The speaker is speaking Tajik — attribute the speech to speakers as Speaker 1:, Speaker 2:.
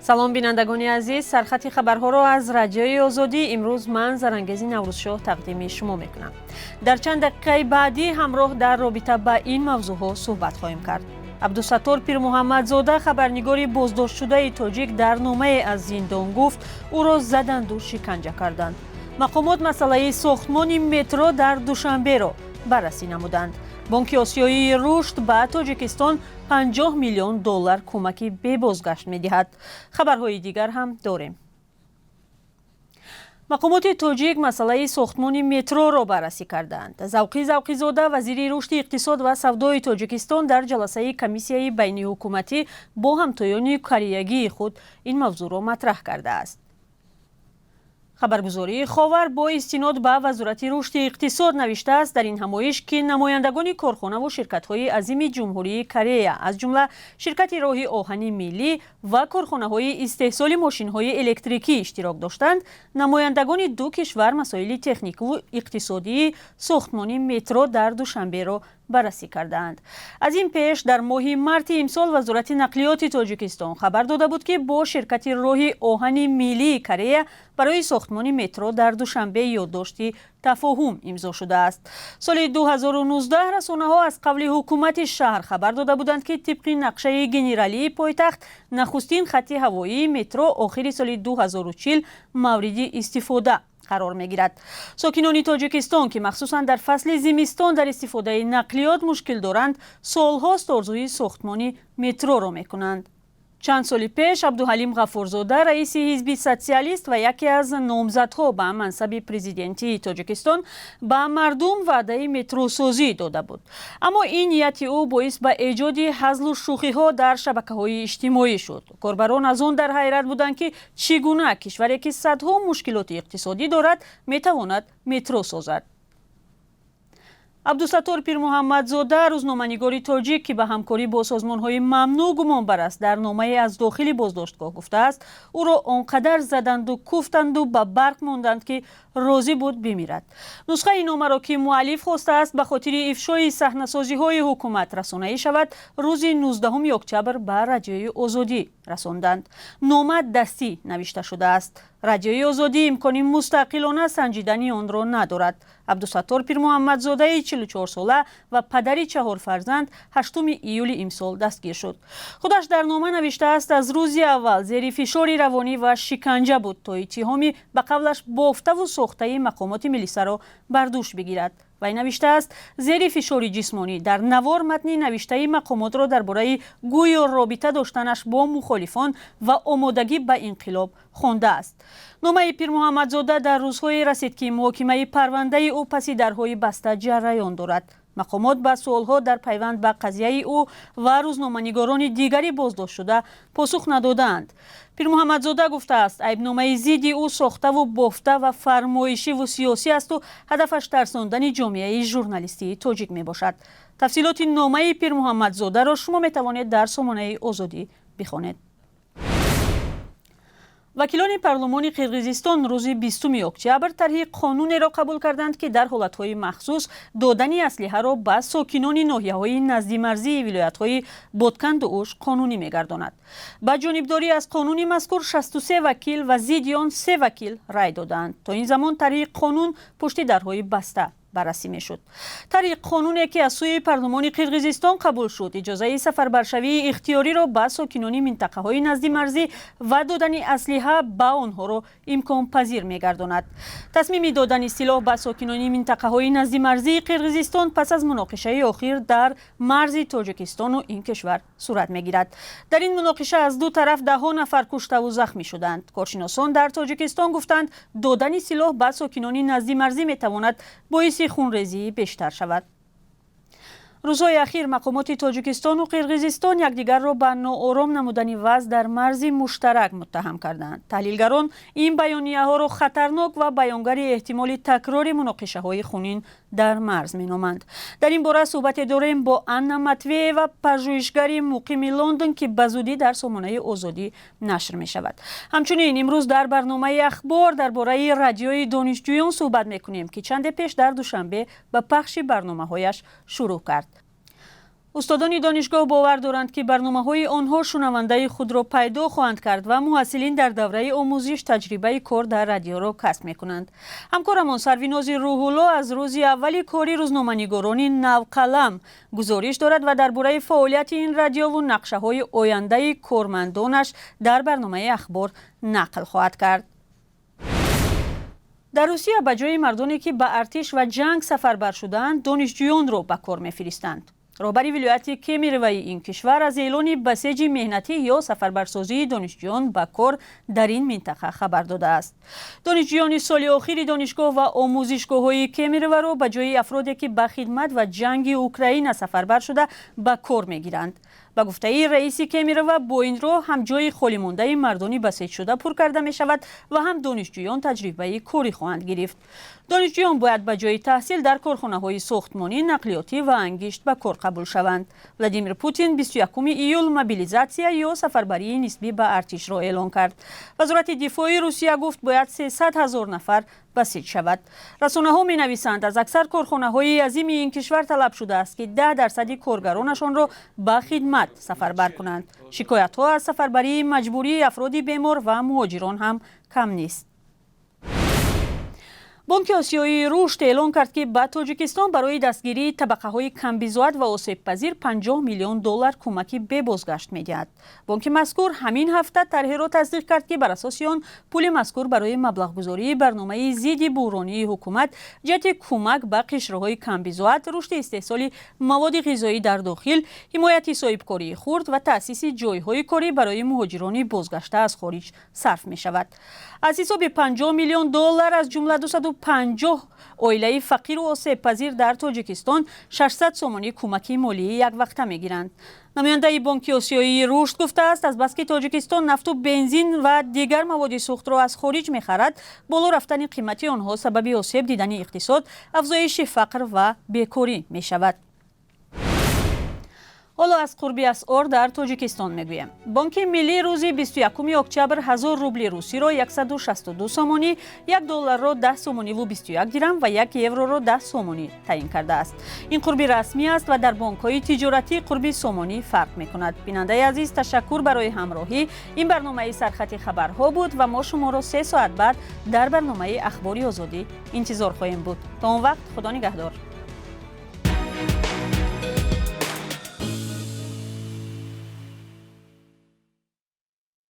Speaker 1: салом бинандагони азиз, сархати хабарҳоро аз радиои озодӣ имрӯз ман Зарангези Наврӯзшоҳ тақдими шумо мекунам. дар чанд дақиқаи баъдӣ ҳамроҳ дар робита ба ин мавзӯъҳо суҳбат хоҳем кард. абдусаттор пирмуҳаммадзода, хабарнигори боздоштшудаи тоҷик, дар номае аз зиндон гуфт ӯро заданду шиканҷа карданд. мақомот масъалаи сохтмони метро дар душанберо баррасӣ намуданд. бонки осиёии рушд ба тоҷикистон $50 миллион кӯмаки бебозгашт медиҳад. хабарҳои дигар ҳам дорем. мақомоти тоҷик масъалаи сохтмони метроро баррасӣ карданд. завқизода, вазири рушди иқтисод ва савдои тоҷикистон, дар ҷаласаи комиссияи байниҳукуматӣ бо ҳамтоёни кореягии худ ин мавзӯъро матраҳ кардааст. хабаргузории ховар бо истинод ба вазорати рушди иқтисод навиштааст дар ин ҳамоиш, ки намояндагони корхонаву ширкатҳои азими ҷумҳурии Корея, аз ҷумла ширкати роҳи оҳани миллӣ ва корхонаҳои истеҳсоли мошинҳои электрикӣ иштирок доштанд, намояндагони ду кишвар масоили техникаву иқтисодии сохтмони метро дар Душанберо баррасӣ кардаанд. аз ин пеш дар моҳи марти имсол вазорати нақлиёти тоҷикистон хабар дода буд, ки бо ширкати роҳи оҳани миллии Корея барои сохтмони метро дар Душанбе ёддошти тафоҳум имзо шудааст. соли 2019 расонаҳо аз қавли ҳукумати шаҳр хабар дода буданд, ки тибқи нақшаи генералии пойтахт нахустин хатти ҳавоии метро охири соли 2040 мавриди истифода қарор мегирад. сокинони тоҷикистон, ки махсусан дар фасли зимистон дар истифодаи нақлиёт мушкил доранд, солҳост орзуи сохтмони метроро мекунанд. чанд соли пеш Абдуҳалим Ғафурзода, раиси ҳизби социалист ва яке аз номзадҳо ба мансаби президентии Тоҷикистон, ба мардум ваъдаи метросозӣ дода буд. аммо ин нияти ӯ боис ба эҷоди ҳазлу шӯхиҳо дар шабакаҳои иҷтимоӣ шуд. корбарон аз он дар ҳайрат буданд, ки чӣ гуна кишваре, ки садҳо мушкилоти иқтисодӣ дорад, метавонад метро созад. абдусаттор пирмуҳаммадзода, рӯзноманигори тоҷик, ки ба ҳамкорӣ бо созмонҳои мамнӯъ гумонбар аст, дар номае аз дохили боздоштгоҳ гуфтааст, ӯро он қадар заданду куфтанду ба барқ монданд, ки розӣ буд бимирад. нусхаи номаро, ки муаллиф хостааст ба хотири ифшои саҳнасозиҳои ҳукумат расонаӣ шавад, рӯзи 19 октябр ба радиои озодӣ расонданд. нома дастӣ навишта шудааст. радиои озодӣ имкони мустақилона санҷидани онро надорад. абдусаттор пирмуҳаммадзодаи 44сола ва падари 4 фарзанд 8 июли имсол дастгир шуд. худаш дар нома навиштааст, аз рӯзи аввал зери фишори равонӣ ва шиканҷа буд, то иттиҳоми ба қавлаш бофтаву сохтаи мақомоти милисаро бар дӯш бигирад. вай навиштааст, зери фишори ҷисмонӣ дар навор матни навиштаи мақомотро дар бораи гӯё робита доштанаш бо мухолифон ва омодагӣ ба инқилоб хондааст. номаи пирмуҳаммадзода дар рӯзҳое расид, ки муҳокимаи парвандаи ӯ паси дарҳои баста ҷараён дорад. мақомот ба суолҳо дар пайванд ба қазияи ӯ ва рӯзноманигорони дигари боздоштшуда посух надодаанд. пирмуҳаммадзода гуфтааст, айбномаи зидди ӯ сохтаву бофта ва фармоишиву сиёсӣ асту ҳадафаш тарсондани ҷомеаи журналистии тоҷик мебошад. тафсилоти номаи пирмуҳаммадзодаро шумо метавонед дар сомонаи озодӣ бихонед. вакилони парлумони Қирғизистон рӯзи 20 октябр тарҳи қонунеро қабул карданд, ки дар ҳолатҳои махсус додани аслиҳаро ба сокинони ноҳияҳои наздимарзии вилоятҳои Ботканду Уш қонунӣ мегардонад. ба ҷонибдорӣ аз қонуни мазкур 63 вакил ва зидди он 3 вакил рай доданд. то ин замон тарҳи қонун пушти дарҳои баста баррасӣ мешуд. тарҳи қонуне, ки аз сӯи парлумони Қирғизистон қабул шуд, иҷозаи сафарбаршавии ихтиёриро ба сокинони минтақаҳои назди марзӣ ва додани аслиҳа ба онҳоро имконпазир мегардонад. тасмими додани силоҳ ба сокинони минтақаҳои назди марзии Қирғизистон пас аз муноқишаи охир дар марзи Тоҷикистону ин кишвар сурат мегирад. дар ин муноқиша аз ду тараф даҳҳо нафар куштаву захмӣ шуданд. коршиносон дар Тоҷикистон гуфтанд, додани силоҳ ба сокинони назди марзӣ метавонад боиси хунрезӣ бештар шавад. рӯзҳои ахир мақомоти Тоҷикистону Қирғизистон якдигарро ба ноором намудани вазъ дар марзи муштарак муттаҳам карданд. таҳлилгарон ин баёнияҳоро хатарнок ва баёнгари эҳтимоли такрори муноқишаҳои хунин дар марз меноманд. дар ин бора суҳбате дорем бо Анна Матвеева, пажӯҳишгари муқими Лондон, ки ба зудӣ дар сомонаи озодӣ нашр мешавад. ҳамчунин имрӯз дар барномаи ахбор дар бораи радиои донишҷӯён суҳбат мекунем, ки чанде пеш дар Душанбе ба пахши барномаҳояш шурӯъ кард. استادان دانشگاه باور دارند که برنامه‌های آنها شنونده خود را پیدا خواهند کرد و محصلین در دوره آموزش تجربه کار در رادیو را کسب می‌کنند. همکارمان سرویناز روح‌الله از روز اول کاری روزنامه‌نگاران نوقلم گزارش دارد و درباره فعالیت این رادیو و نقشه‌های آینده کارمندانش در برنامه اخبار نقل خواهد کرد. در روسیه به جای مردانی که به ارتش و جنگ سفربر شدند، دانشجویان را به کار می‌فرستند. رهبری ولایت کمیروی این کشور از اعلان بسیج مهنتی یا سفربرسازی دانشجویان به کار در این منطقه خبر داده است. دانشجویان سال آخر دانشگاه و آموزشگاه‌های کمیروی را به جای افرادی که به خدمت و جنگ اوکراین سفربر شده به کار می‌گیرند. به گفته رئیس کمیروی با این رو هم جای خالی مانده مردانی بسیج شده پر کرده می شود و هم دانشجویان تجربه کاری خواهند گرفت. دانشجویان باید به جای تحصیل در کارخانه‌های ساختمانی، نقلیاتی و انگشت به کار قبول شوند. ولادیمیر پوتین 21 ایول موبیلیزاسیا یا سفربری نسبی به ارتش را اعلان کرد. وزارت دفاع روسیه گفت باید 300,000 نفر بسیج شود. رسانه‌ها می‌نویسند از اکثر کارخانه‌های عظیم این کشور طلب شده است که 10% کارگرانشان را به خدمت سفربر کنند. شکایت‌ها از سفربری مجبوری افراد بیمار و مهاجران هم کم نیست. بانک آسیایی رشد اعلام کرد که به تاجیکستان برای دستگیری طبقه‌های کم‌بضاعت و آسیب‌پذیر 50 میلیون دلار کمک به بازگشت می‌دهد. بانک مذکور همین هفته طرحی را تصدیق کرد که بر اساس آن پول مذکور برای مبلغ‌گذاری برنامه ضد بحرانی حکومت جهت کمک به قشرهای کم‌بضاعت، رشد استحصال مواد غذایی در داخل، حمایت صاحبکاری خرد و تأسیس جای‌های کاری برای مهاجران بازگشته از خارج صرف می‌شود. از حساب 50 میلیون دلار از جمله 250 عائله فقیر و آسیب‌پذیر در تاجیکستان 600 سومانی کمک مالی یک وقته می‌گیرند. نماینده بانک آسیایی رشد گفته است از بس که تاجیکستان نفت و بنزین و دیگر مواد سوخت را از خارج می‌خرد، بالا رفتن قیمت آنها سبب آسیب دیدن اقتصاد، افزایش فقر و بیکاری می‌شود. حالا از قرب اسعار در تاجیکستان میگویم. بانک ملی روز 21 اکتبر 1000 روبل روسی را 162 سومانی، $1 را 10 سومانی و 21 درم و 1 یورو را 10 سومانی تعیین کرده است. این قرب رسمی است و در بانک‌های تجارتی قرب سومانی فرق می‌کند. بیننده عزیز، تشکر برای همراهی. این برنامه سرخط خبرها بود و ما شما را 3 ساعت بعد در برنامه اخباری آزادی انتظار خواهیم بود. تا اون وقت خدا نگهدار.